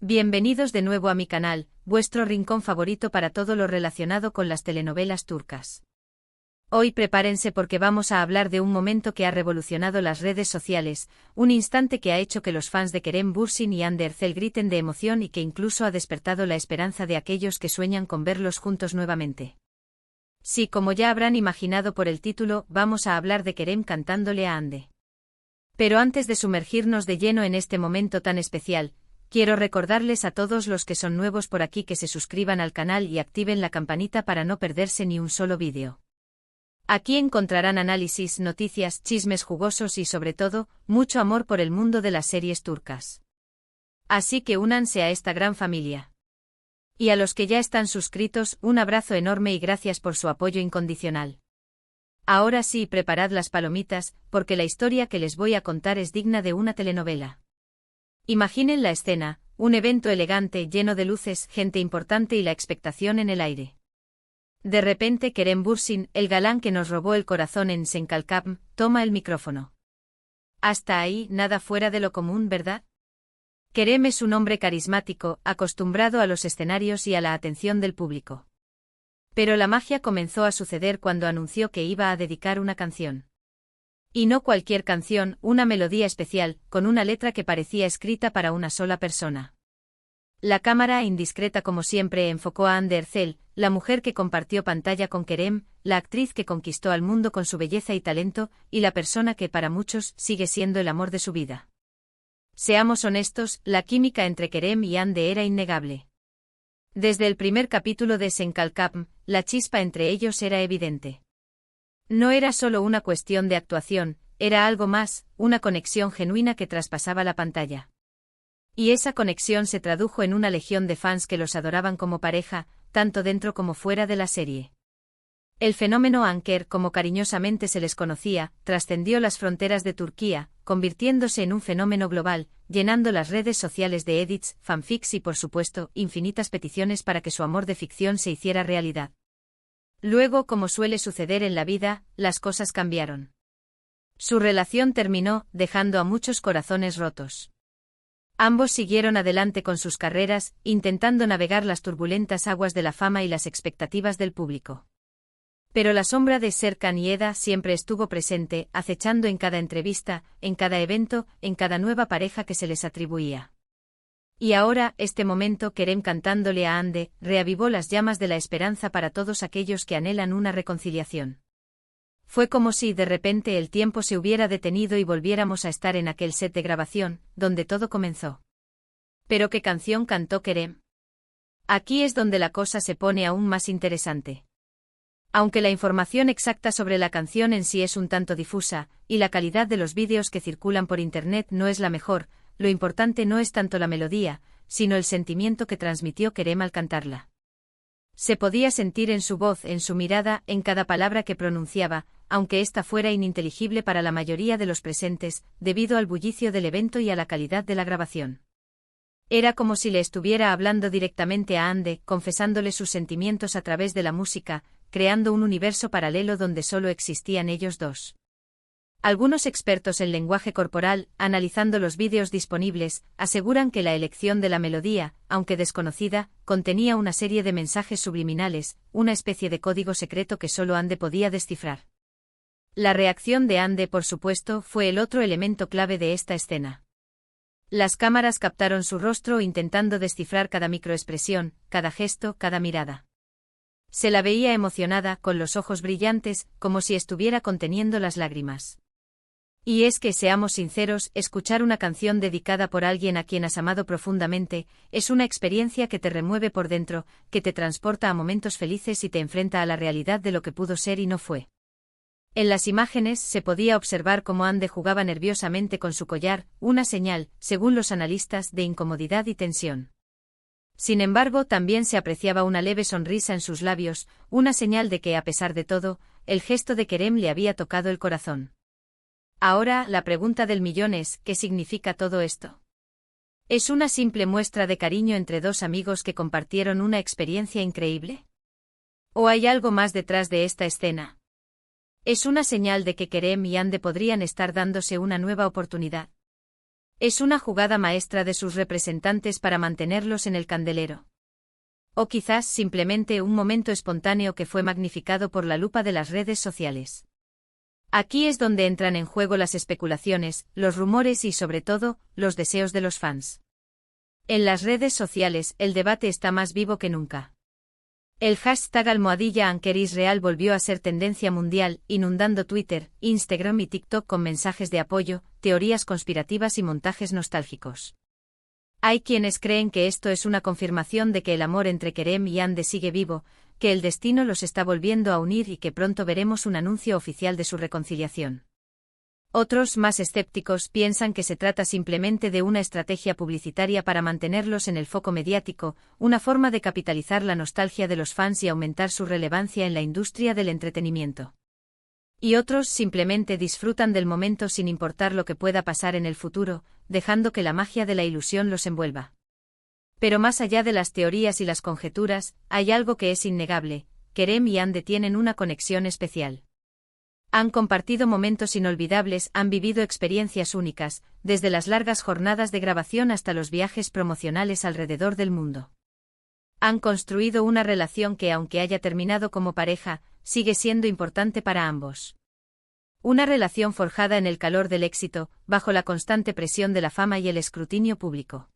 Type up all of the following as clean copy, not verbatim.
Bienvenidos de nuevo a mi canal, vuestro rincón favorito para todo lo relacionado con las telenovelas turcas. Hoy prepárense porque vamos a hablar de un momento que ha revolucionado las redes sociales, un instante que ha hecho que los fans de Kerem Bürsin y Hande Erçel griten de emoción y que incluso ha despertado la esperanza de aquellos que sueñan con verlos juntos nuevamente. Sí, como ya habrán imaginado por el título, vamos a hablar de Kerem cantándole a Hande. Pero antes de sumergirnos de lleno en este momento tan especial, quiero recordarles a todos los que son nuevos por aquí que se suscriban al canal y activen la campanita para no perderse ni un solo vídeo. Aquí encontrarán análisis, noticias, chismes jugosos y sobre todo, mucho amor por el mundo de las series turcas. Así que únanse a esta gran familia. Y a los que ya están suscritos, un abrazo enorme y gracias por su apoyo incondicional. Ahora sí, preparad las palomitas, porque la historia que les voy a contar es digna de una telenovela. Imaginen la escena, un evento elegante lleno de luces, gente importante y la expectación en el aire. De repente Kerem Bürsin, el galán que nos robó el corazón en Senkalkam, toma el micrófono. Hasta ahí, nada fuera de lo común, ¿verdad? Kerem es un hombre carismático, acostumbrado a los escenarios y a la atención del público. Pero la magia comenzó a suceder cuando anunció que iba a dedicar una canción. Y no cualquier canción, una melodía especial, con una letra que parecía escrita para una sola persona. La cámara, indiscreta como siempre, enfocó a Hande Erçel, la mujer que compartió pantalla con Kerem, la actriz que conquistó al mundo con su belleza y talento, y la persona que para muchos sigue siendo el amor de su vida. Seamos honestos, la química entre Kerem y Hande era innegable. Desde el primer capítulo de Senkalkam, la chispa entre ellos era evidente. No era solo una cuestión de actuación, era algo más, una conexión genuina que traspasaba la pantalla. Y esa conexión se tradujo en una legión de fans que los adoraban como pareja, tanto dentro como fuera de la serie. El fenómeno Anker, como cariñosamente se les conocía, trascendió las fronteras de Turquía, convirtiéndose en un fenómeno global, llenando las redes sociales de edits, fanfics y por supuesto, infinitas peticiones para que su amor de ficción se hiciera realidad. Luego, como suele suceder en la vida, las cosas cambiaron. Su relación terminó, dejando a muchos corazones rotos. Ambos siguieron adelante con sus carreras, intentando navegar las turbulentas aguas de la fama y las expectativas del público. Pero la sombra de Serkan y Eda siempre estuvo presente, acechando en cada entrevista, en cada evento, en cada nueva pareja que se les atribuía. Y ahora, este momento, Kerem cantándole a Hande, reavivó las llamas de la esperanza para todos aquellos que anhelan una reconciliación. Fue como si de repente el tiempo se hubiera detenido y volviéramos a estar en aquel set de grabación, donde todo comenzó. ¿Pero qué canción cantó Kerem? Aquí es donde la cosa se pone aún más interesante. Aunque la información exacta sobre la canción en sí es un tanto difusa, y la calidad de los vídeos que circulan por internet no es la mejor, lo importante no es tanto la melodía, sino el sentimiento que transmitió Kerem al cantarla. Se podía sentir en su voz, en su mirada, en cada palabra que pronunciaba, aunque ésta fuera ininteligible para la mayoría de los presentes, debido al bullicio del evento y a la calidad de la grabación. Era como si le estuviera hablando directamente a Hande, confesándole sus sentimientos a través de la música, creando un universo paralelo donde solo existían ellos dos. Algunos expertos en lenguaje corporal, analizando los vídeos disponibles, aseguran que la elección de la melodía, aunque desconocida, contenía una serie de mensajes subliminales, una especie de código secreto que solo Hande podía descifrar. La reacción de Hande, por supuesto, fue el otro elemento clave de esta escena. Las cámaras captaron su rostro intentando descifrar cada microexpresión, cada gesto, cada mirada. Se la veía emocionada, con los ojos brillantes, como si estuviera conteniendo las lágrimas. Y es que, seamos sinceros, escuchar una canción dedicada por alguien a quien has amado profundamente, es una experiencia que te remueve por dentro, que te transporta a momentos felices y te enfrenta a la realidad de lo que pudo ser y no fue. En las imágenes se podía observar cómo Hande jugaba nerviosamente con su collar, una señal, según los analistas, de incomodidad y tensión. Sin embargo, también se apreciaba una leve sonrisa en sus labios, una señal de que, a pesar de todo, el gesto de Kerem le había tocado el corazón. Ahora, la pregunta del millón es, ¿qué significa todo esto? ¿Es una simple muestra de cariño entre dos amigos que compartieron una experiencia increíble? ¿O hay algo más detrás de esta escena? ¿Es una señal de que Kerem y Hande podrían estar dándose una nueva oportunidad? Es una jugada maestra de sus representantes para mantenerlos en el candelero. O quizás simplemente un momento espontáneo que fue magnificado por la lupa de las redes sociales. Aquí es donde entran en juego las especulaciones, los rumores y sobre todo, los deseos de los fans. En las redes sociales, el debate está más vivo que nunca. El hashtag #AnkerisReal volvió a ser tendencia mundial, inundando Twitter, Instagram y TikTok con mensajes de apoyo, teorías conspirativas y montajes nostálgicos. Hay quienes creen que esto es una confirmación de que el amor entre Kerem y Hande sigue vivo, que el destino los está volviendo a unir y que pronto veremos un anuncio oficial de su reconciliación. Otros, más escépticos, piensan que se trata simplemente de una estrategia publicitaria para mantenerlos en el foco mediático, una forma de capitalizar la nostalgia de los fans y aumentar su relevancia en la industria del entretenimiento. Y otros simplemente disfrutan del momento sin importar lo que pueda pasar en el futuro, dejando que la magia de la ilusión los envuelva. Pero más allá de las teorías y las conjeturas, hay algo que es innegable: Kerem y Hande tienen una conexión especial. Han compartido momentos inolvidables, han vivido experiencias únicas, desde las largas jornadas de grabación hasta los viajes promocionales alrededor del mundo. Han construido una relación que, aunque haya terminado como pareja, sigue siendo importante para ambos. Una relación forjada en el calor del éxito, bajo la constante presión de la fama y el escrutinio público.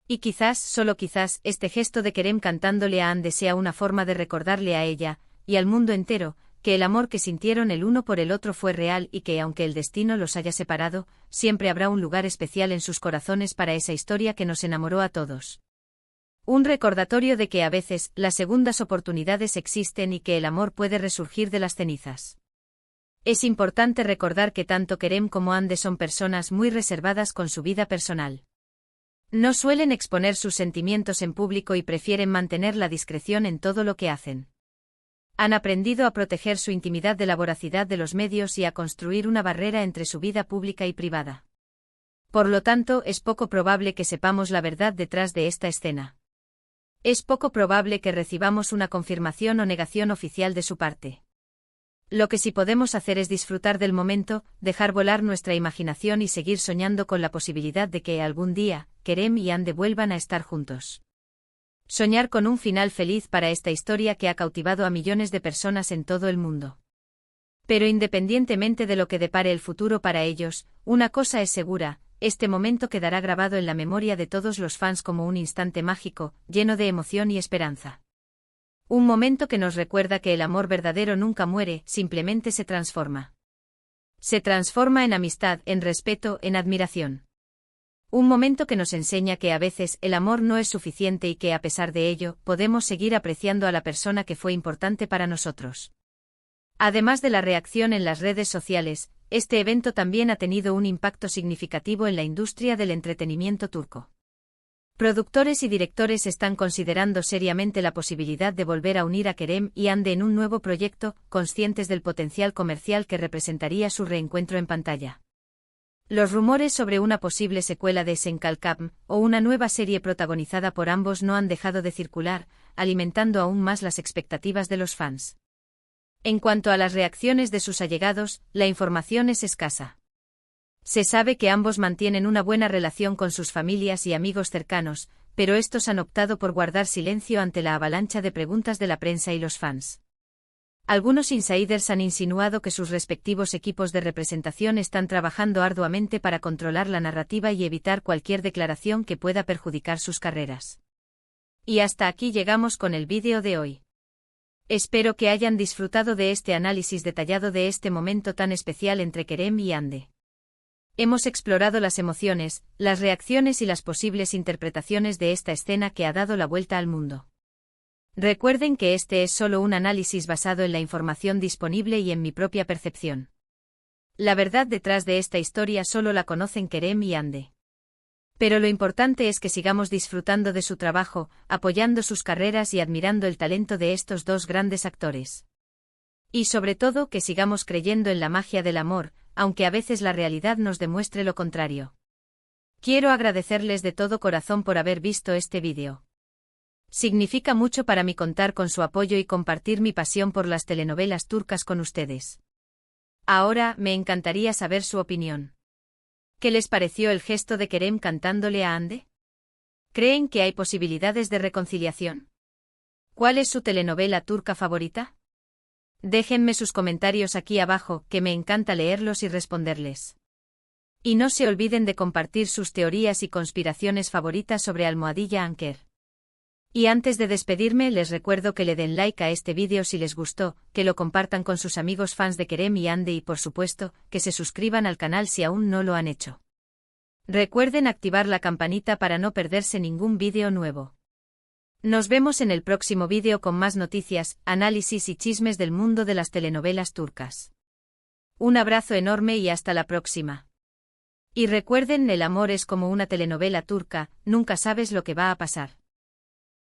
Y quizás, solo quizás, este gesto de Kerem cantándole a Hande sea una forma de recordarle a ella, y al mundo entero, que el amor que sintieron el uno por el otro fue real y que, aunque el destino los haya separado, siempre habrá un lugar especial en sus corazones para esa historia que nos enamoró a todos. Un recordatorio de que a veces, las segundas oportunidades existen y que el amor puede resurgir de las cenizas. Es importante recordar que tanto Kerem como Hande son personas muy reservadas con su vida personal. No suelen exponer sus sentimientos en público y prefieren mantener la discreción en todo lo que hacen. Han aprendido a proteger su intimidad de la voracidad de los medios y a construir una barrera entre su vida pública y privada. Por lo tanto, es poco probable que sepamos la verdad detrás de esta escena. Es poco probable que recibamos una confirmación o negación oficial de su parte. Lo que sí podemos hacer es disfrutar del momento, dejar volar nuestra imaginación y seguir soñando con la posibilidad de que algún día, Kerem y Hande vuelvan a estar juntos. Soñar con un final feliz para esta historia que ha cautivado a millones de personas en todo el mundo. Pero independientemente de lo que depare el futuro para ellos, una cosa es segura: este momento quedará grabado en la memoria de todos los fans como un instante mágico, lleno de emoción y esperanza. Un momento que nos recuerda que el amor verdadero nunca muere, simplemente se transforma. Se transforma en amistad, en respeto, en admiración. Un momento que nos enseña que a veces el amor no es suficiente y que a pesar de ello, podemos seguir apreciando a la persona que fue importante para nosotros. Además de la reacción en las redes sociales, este evento también ha tenido un impacto significativo en la industria del entretenimiento turco. Productores y directores están considerando seriamente la posibilidad de volver a unir a Kerem y Hande en un nuevo proyecto, conscientes del potencial comercial que representaría su reencuentro en pantalla. Los rumores sobre una posible secuela de Senkalkam, o una nueva serie protagonizada por ambos, no han dejado de circular, alimentando aún más las expectativas de los fans. En cuanto a las reacciones de sus allegados, la información es escasa. Se sabe que ambos mantienen una buena relación con sus familias y amigos cercanos, pero estos han optado por guardar silencio ante la avalancha de preguntas de la prensa y los fans. Algunos insiders han insinuado que sus respectivos equipos de representación están trabajando arduamente para controlar la narrativa y evitar cualquier declaración que pueda perjudicar sus carreras. Y hasta aquí llegamos con el vídeo de hoy. Espero que hayan disfrutado de este análisis detallado de este momento tan especial entre Kerem y Hande. Hemos explorado las emociones, las reacciones y las posibles interpretaciones de esta escena que ha dado la vuelta al mundo. Recuerden que este es solo un análisis basado en la información disponible y en mi propia percepción. La verdad detrás de esta historia solo la conocen Kerem y Hande. Pero lo importante es que sigamos disfrutando de su trabajo, apoyando sus carreras y admirando el talento de estos dos grandes actores. Y sobre todo que sigamos creyendo en la magia del amor, aunque a veces la realidad nos demuestre lo contrario. Quiero agradecerles de todo corazón por haber visto este vídeo. Significa mucho para mí contar con su apoyo y compartir mi pasión por las telenovelas turcas con ustedes. Ahora, me encantaría saber su opinión. ¿Qué les pareció el gesto de Kerem cantándole a Hande? ¿Creen que hay posibilidades de reconciliación? ¿Cuál es su telenovela turca favorita? Déjenme sus comentarios aquí abajo, que me encanta leerlos y responderles. Y no se olviden de compartir sus teorías y conspiraciones favoritas sobre Almohadilla Anker. Y antes de despedirme les recuerdo que le den like a este vídeo si les gustó, que lo compartan con sus amigos fans de Kerem y Hande y por supuesto, que se suscriban al canal si aún no lo han hecho. Recuerden activar la campanita para no perderse ningún vídeo nuevo. Nos vemos en el próximo vídeo con más noticias, análisis y chismes del mundo de las telenovelas turcas. Un abrazo enorme y hasta la próxima. Y recuerden, el amor es como una telenovela turca, nunca sabes lo que va a pasar.